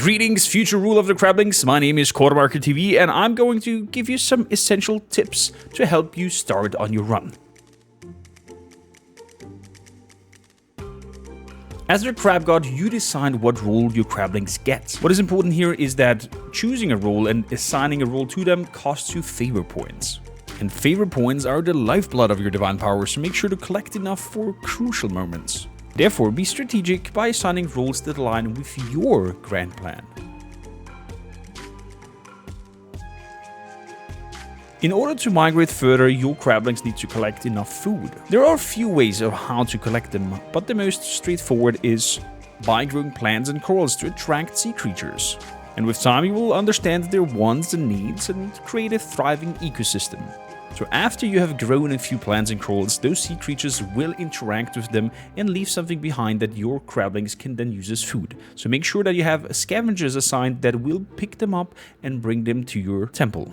Greetings, future rule of the crablings. My name is Quartermarker TV, and I'm going to give you some essential tips to help you start on your run. As the crab god, you decide what role your crablings get. What is important here is that choosing a role and assigning a role to them costs you favor points. And favor points are the lifeblood of your divine power, so make sure to collect enough for crucial moments. Therefore, be strategic by assigning roles that align with your grand plan. In order to migrate further, your crablings need to collect enough food. There are a few ways of how to collect them, but the most straightforward is by growing plants and corals to attract sea creatures. And with time you will understand their wants and needs and create a thriving ecosystem. So after you have grown a few plants and corals, those sea creatures will interact with them and leave something behind that your crablings can then use as food. So make sure that you have scavengers assigned that will pick them up and bring them to your temple.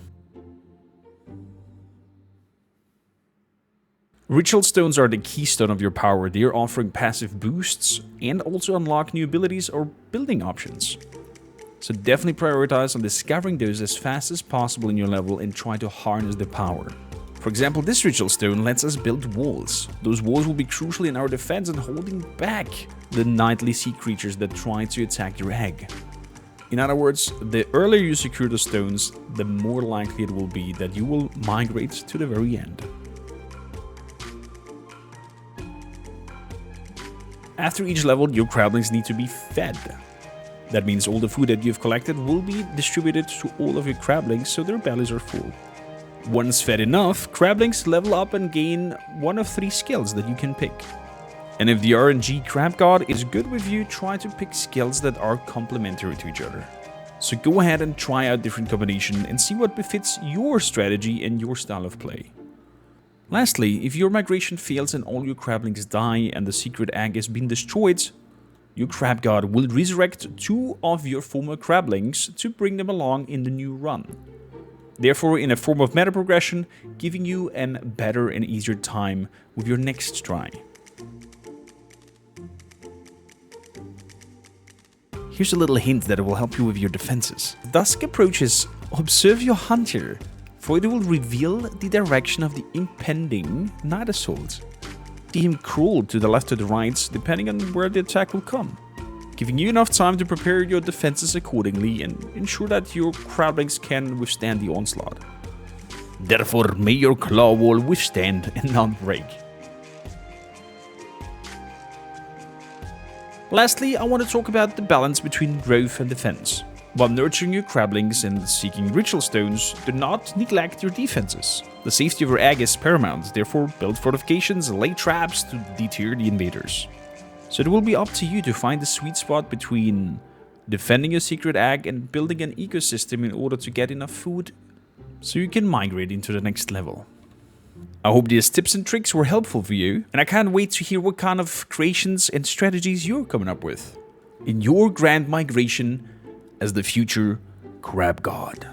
Ritual stones are the keystone of your power. They are offering passive boosts and also unlock new abilities or building options. So definitely prioritize on discovering those as fast as possible in your level and try to harness the power. For example, this ritual stone lets us build walls. Those walls will be crucial in our defense and holding back the nightly sea creatures that try to attack your egg. In other words, the earlier you secure the stones, the more likely it will be that you will migrate to the very end. After each level, your crablings need to be fed. That means all the food that you've collected will be distributed to all of your crablings so their bellies are full. Once fed enough, crablings level up and gain one of 3 skills that you can pick. And if the RNG crab god is good with you, try to pick skills that are complementary to each other. So go ahead and try out different combinations and see what befits your strategy and your style of play. Lastly, if your migration fails and all your crablings die and the secret egg has been destroyed, your crab god will resurrect 2 of your former crablings to bring them along in the new run. Therefore, in a form of meta progression, giving you a better and easier time with your next try. Here's a little hint that will help you with your defenses. Dusk approaches, observe your hunter, for it will reveal the direction of the impending night assault. See him crawl to the left or the right, depending on where the attack will come, giving you enough time to prepare your defenses accordingly and ensure that your crablings can withstand the onslaught. Therefore, may your claw wall withstand and not break. Lastly, I want to talk about the balance between growth and defense. While nurturing your crablings and seeking ritual stones, do not neglect your defenses. The safety of your egg is paramount, therefore build fortifications and lay traps to deter the invaders. So it will be up to you to find the sweet spot between defending your secret egg and building an ecosystem in order to get enough food so you can migrate into the next level. I hope these tips and tricks were helpful for you, and I can't wait to hear what kind of creations and strategies you're coming up with in your grand migration as the future crab god.